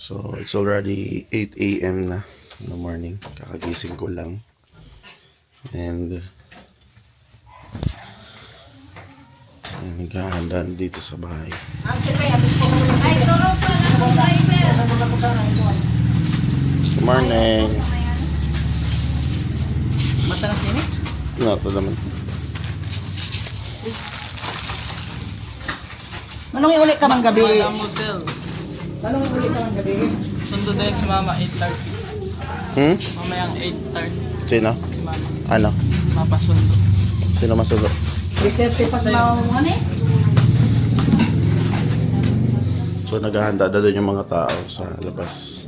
So, it's already 8 a.m. na in the morning. Kakagising ko lang. And naghahandaan dito sa bahay. Good morning. Matalas ini? No, ito naman. Manong iuli ka mang gabi? Madam Musel, Manong iuli ka mang gabi? sundo din si Mama 8:30. Hmm? Mamayang 8:30 Sino? si Mama. Ano? Mapasundo. Sino masulo? 3:30 pas mau ano eh? So, naghahanda na doon yung mga tao sa labas.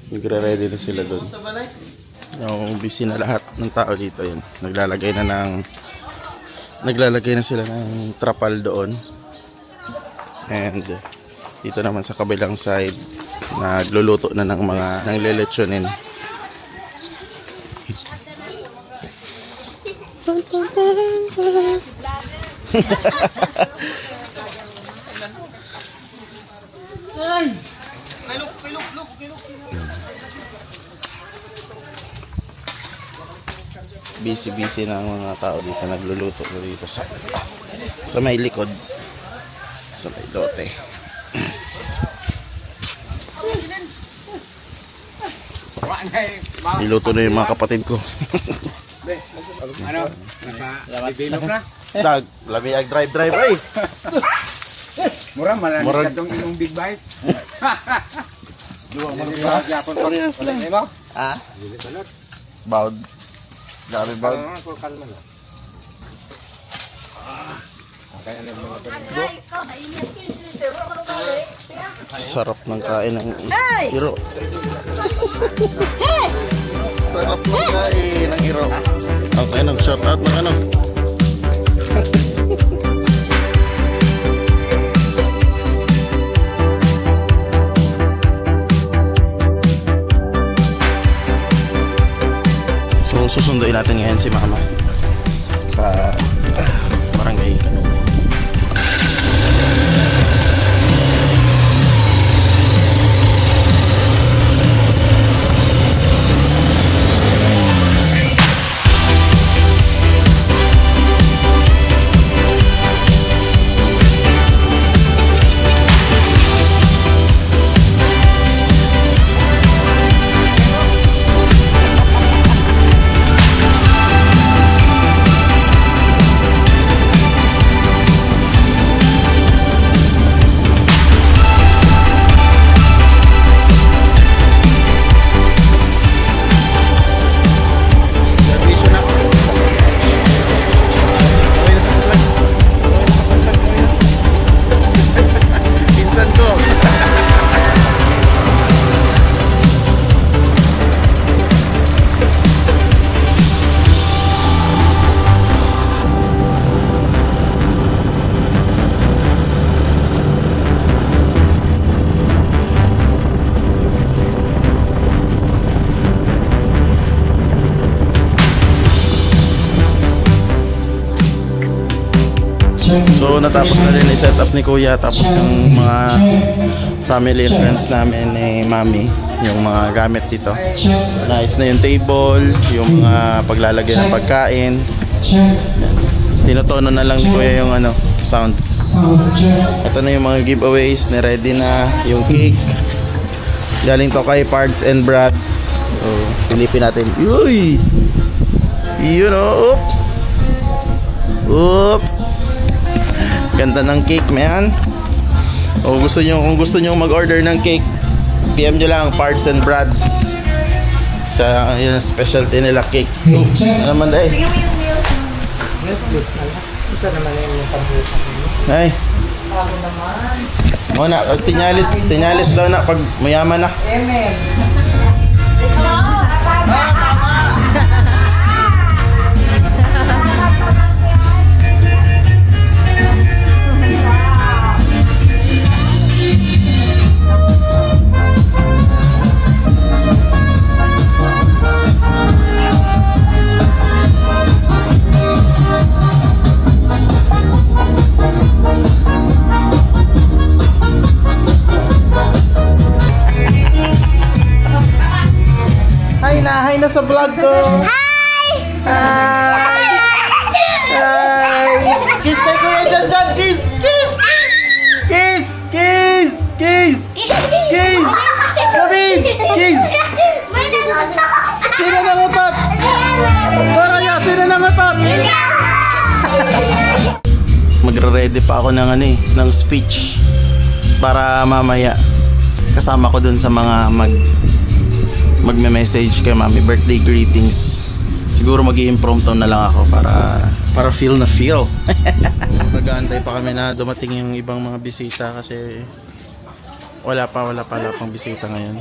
Nagre-ready na sila doon. Sa balay? Yung busy na lahat ng tao dito yun. Naglalagay na sila ng trapal doon. And dito naman sa kabilang side, nagluluto na ng lelechonin. Busy na ang mga tao dito, nagluluto na dito sa may likod, sa may lote. Niluto na yung mga kapatid ko. Ano? Naka-develop na? Dag, lami ag drive ay. Mura, Murag- malalis ka itong inyong big bite. Japon pa rin. Wala mo? Ha? Bawd. Grabe bawd. Kalma lang. Sarap ng kain ng hiro. Sarap ng kain ng hiro. Ang kain ng shout out ng ano. So susunduin natin ngayon si Mama sa Barangay Kanunay. Pinsan ko. So natapos na rin i-set up ni Kuya, tapos yung mga family and friends namin ni Mami, yung mga gamit dito. Nice na yung table, yung mga paglalagay ng pagkain. Tinutono na lang ni Kuya yung sound. Ito na yung mga giveaways, na-ready na yung cake. Galing to kay Pards and Brads. So silipin natin. Uy! Oops! Oops! Ganda ng cake, man. Kung gusto nyo mag-order ng cake, PM nyo lang Pards and Brads sa yun specialty nila cake. Ano naman dahil? Please na lang. Isa naman yung pagbutan mo. Ay, Ako naman. o na, sinyalis daw na pag mayaman na. Amen. Hi na sa vlog ko. Hi! Hi! Hi! Kiss kay Kuya Jan Jan. Kiss! Kiss! Kiss! Kiss! Kiss! Kiss! Gabin! Kiss! May nangutok! Sino nangutot? Baraya, sino nangutot? Magre-ready pa ako ng ng speech para mamaya kasama ko dun sa mga magme-message kay Mami, birthday greetings. Siguro mag-i-impromptu na lang ako para feel na feel. Nag-aantay pa kami na dumating yung ibang mga bisita kasi wala pang bisita ngayon.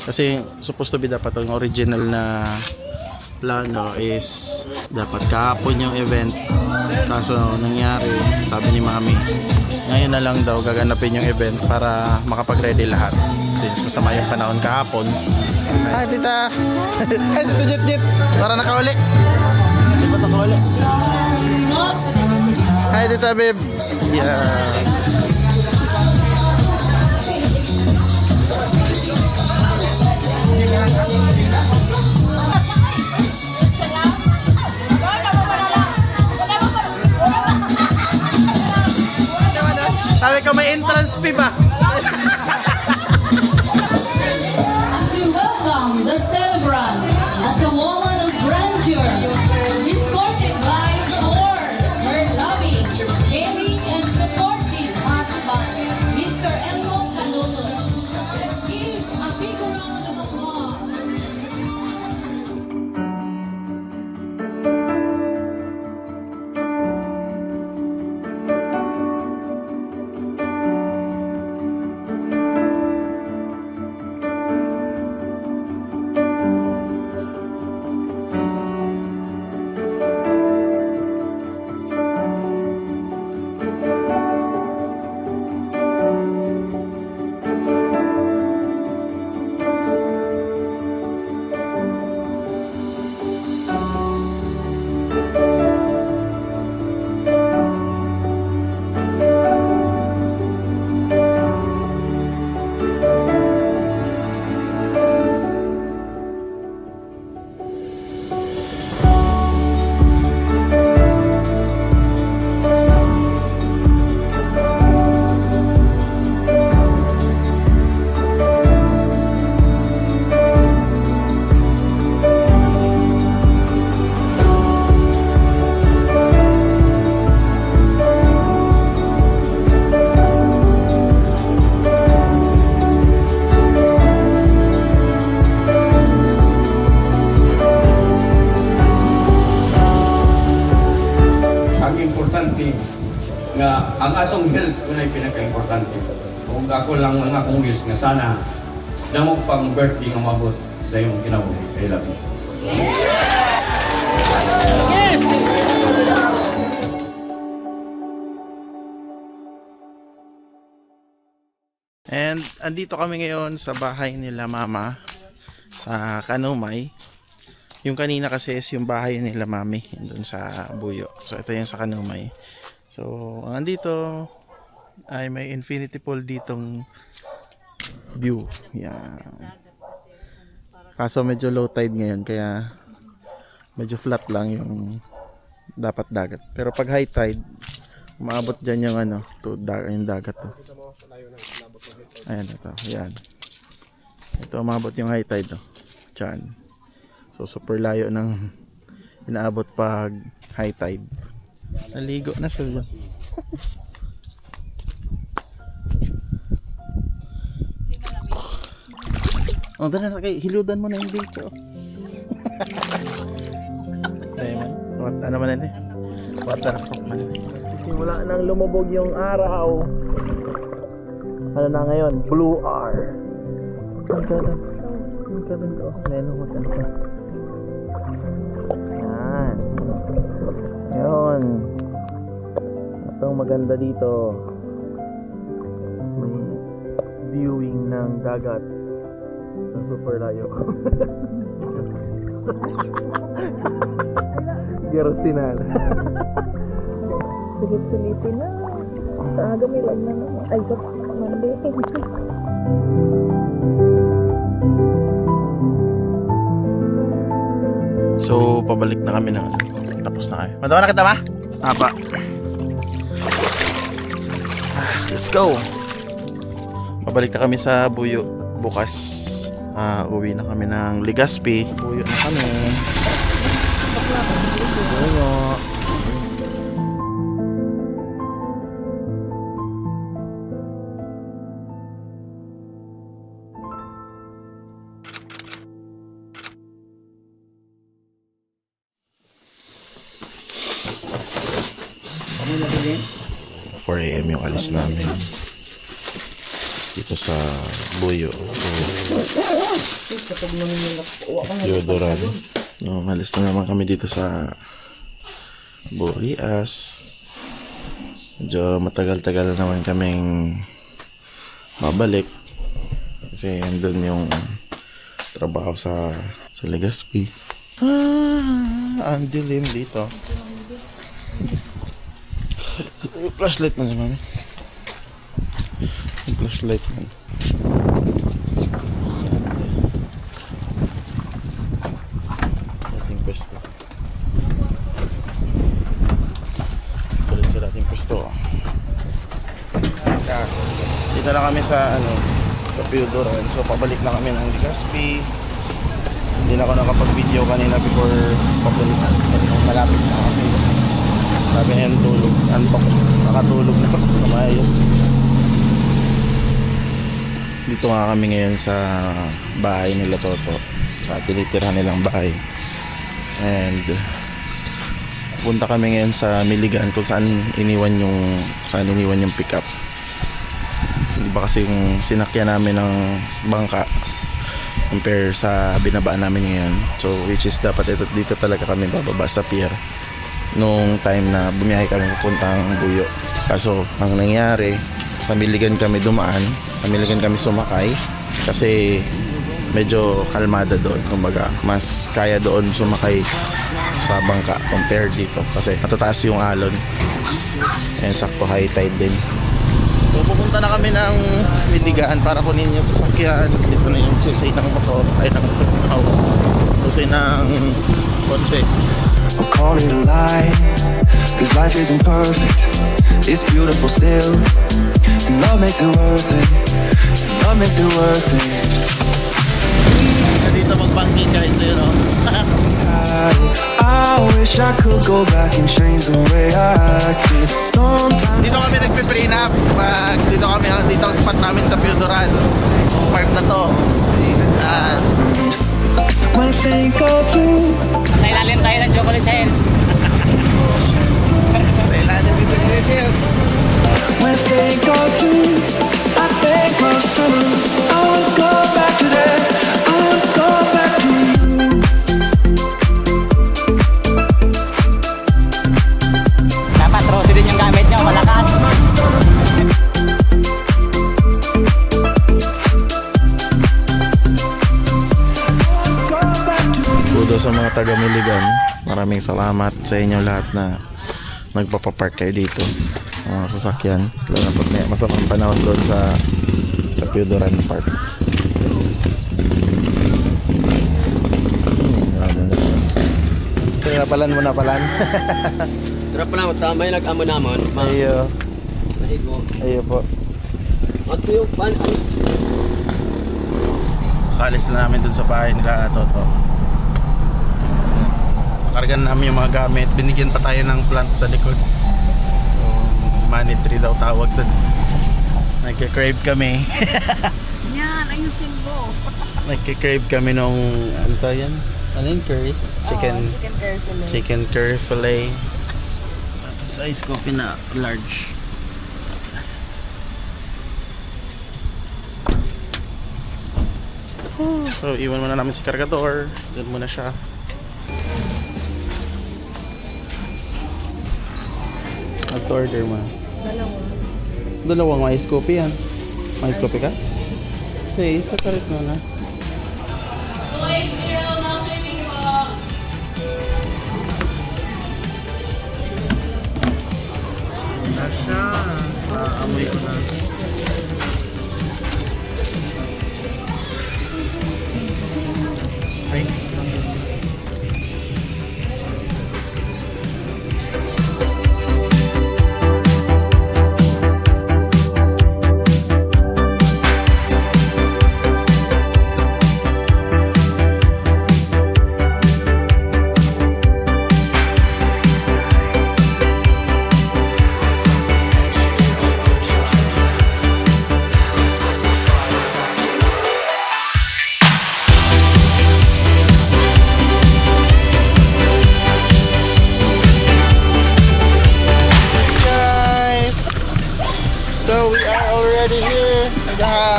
Kasi supposed to be dapat yung original na plano is dapat kahapon yung event. Kaso nangyari, sabi ni Mami, ngayon na lang daw gaganapin yung event para makapag-ready lahat. Since masama yung panahon kahapon. Hi tita! Hi tita Jet Jet! Para nakauli! Di ba nakauli? Hi tita babe! Yeah! Sabi ko may entrance fee ba? As we welcome the celebrant as a woman of grandeur, escorted by her loving, caring, and supportive husband, Mr. Elmo Calolo. Let's give a big round of applause. nga ang atong health kunay pinaka-importante. Kung ako lang ang akong wish nga sana damo pang birthday nga mabot sa imong kinabuhi. I love you. Yes! And andito kami ngayon sa bahay nila Mama sa Kanumay. Yung kanina kasi is yung bahay nila Mami doon sa Buyo. So ito yung sa Kanumay. So andito ay may infinity pool ditong view. Yan. Kaso medyo low tide ngayon kaya medyo flat lang yung dapat dagat. Pero pag high tide, umaabot dyan yung yung dagat to. Ayan ito, yan. Ito umabot yung high tide to. Diyan. So super layo ng inaabot pag high tide. Naligo na siya dyan. Oh, dala na kay hiludan mo na yung video. Diamond. What ano man ini? Waterfall man ini. Wala nang lumubog yung araw. Ano na ngayon? Blue hour. Ang ganda ko. Meno maganda pa. Yan. Yun. Itong maganda dito. May viewing ng dagat. Super layo. Gerosinal. Sulit-sulitin na. Sa aga may lag na naman. Ay, sa Monday. So, pabalik na kami ng tapos na kayo. Matawa na kita ba? Aba. Let's go! Pabalik na kami sa Buyo. Bukas, uwi na kami ng Legazpi. Buyo na kami. Buyo. Ano na din? 4 AM yung alis namin dito sa Buyo. Yodoran. No, alis na naman kami dito sa Burias. Medyo matagal-tagal na naman kaming mabalik kasi andun yung trabaho sa Legazpi. Ang dilim dito. Flashlight man si mami. Flashlight man. Dating pwesto. Tuloy sa dating pwesto. Dito na kami sa sa Piodoran. So pabalik na kami ng Legazpi. Hindi na ako nakapag-video kanina before papunta. Malapit na kasi sabi na yung tulog, antok, nakatulog na ako na maayos. Dito nga kami ngayon sa bahay nila Toto, sa tinitirhan nilang bahay. And punta kami ngayon sa Miligan kung saan iniwan yung pickup. Diba kasi yung sinakyan namin ng bangka compare sa binabaan namin ngayon. So which is dapat dito talaga kami bababa sa pier nung time na bumiyahe kami pupuntang Buyo. Kaso ang nangyari, sa Miligan kami dumaan, sa Miligan kami sumakay kasi medyo kalmada doon. Kumbaga, mas kaya doon sumakay sa bangka compared dito kasi matataas yung alon and sakto high tide din. So pupunta na kami ng Miligan para kunin yung sasakyan. Dito na yung susi ng motor, ay ng susi ng kotse. I'll call it a lie, cause life isn't perfect. It's beautiful still, and love makes it worth it. And love makes it worth it. Dito mag-banking guys, I wish I could go back and change the way I acted. Sometimes dito kami nagpe-prenup. Dito ang spot namin sa Piodoran. Park na to. when I think of you, Sa ilalim tayo ng Chocolate Hills. when I think of you, I think of summer. I wanna go back to that. I wanna go back to you. Dapat Rosy din yung gamit nyo, malakas. Kudo sa mga taga Miligan. Maraming salamat sa inyo lahat na nagpapapark kayo dito. Mga sasakyan. Lalo na pag may masamang panahon doon sa Piodoran Park. Grabe na sus. Kaya napalan mo napalan. Tara pa na, tamay nag-amo naman. Ayo. Mahigo. Ayo po. At yung Kalis na namin dun sa bahay nila Toto. Kargan namin yung mga gamit. Binigyan pa tayo ng plant sa likod. So, money tree daw tawag dun. Nagka-crave kami. Yan, ayusin mo. Nagka-crave kami nung ano to yan? Ano yung curry? Chicken Chicken curry. chicken curry fillet. Tapos ice coffee na large. So, iwan muna namin si Cargador. Diyan muna siya. At order mo. Dalawang ice coffee yan. May ice coffee ka? Hindi, isa ka rin na. 280 na swimming po. Na siya. Naamoy ko na. Okay.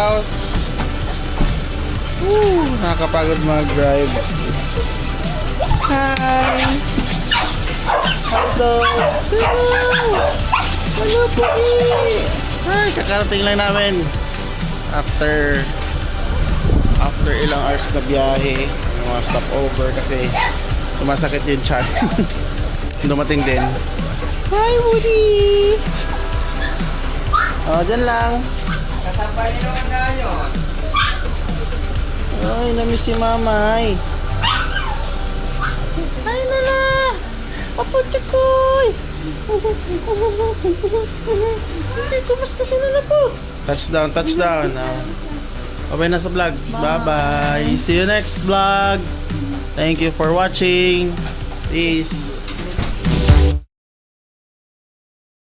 house. Woo! Nakakapagod mag-drive. Hi! Hello! Hello, Pugi! Hi! Kakarating lang namin. After ilang hours na biyahe, yung mga stopover kasi sumasakit yung chan. Dumating din. Hi, Woody! Oh, dyan lang. Kasabay nyo ang ganyan. Ay, namiss si Mamay. Ay, nala! Papunta ko'y! Hindi, kumusta si Nala Pogs? Touchdown, touchdown. Babay na sa vlog. Bye-bye. See you next vlog. Thank you for watching. Peace.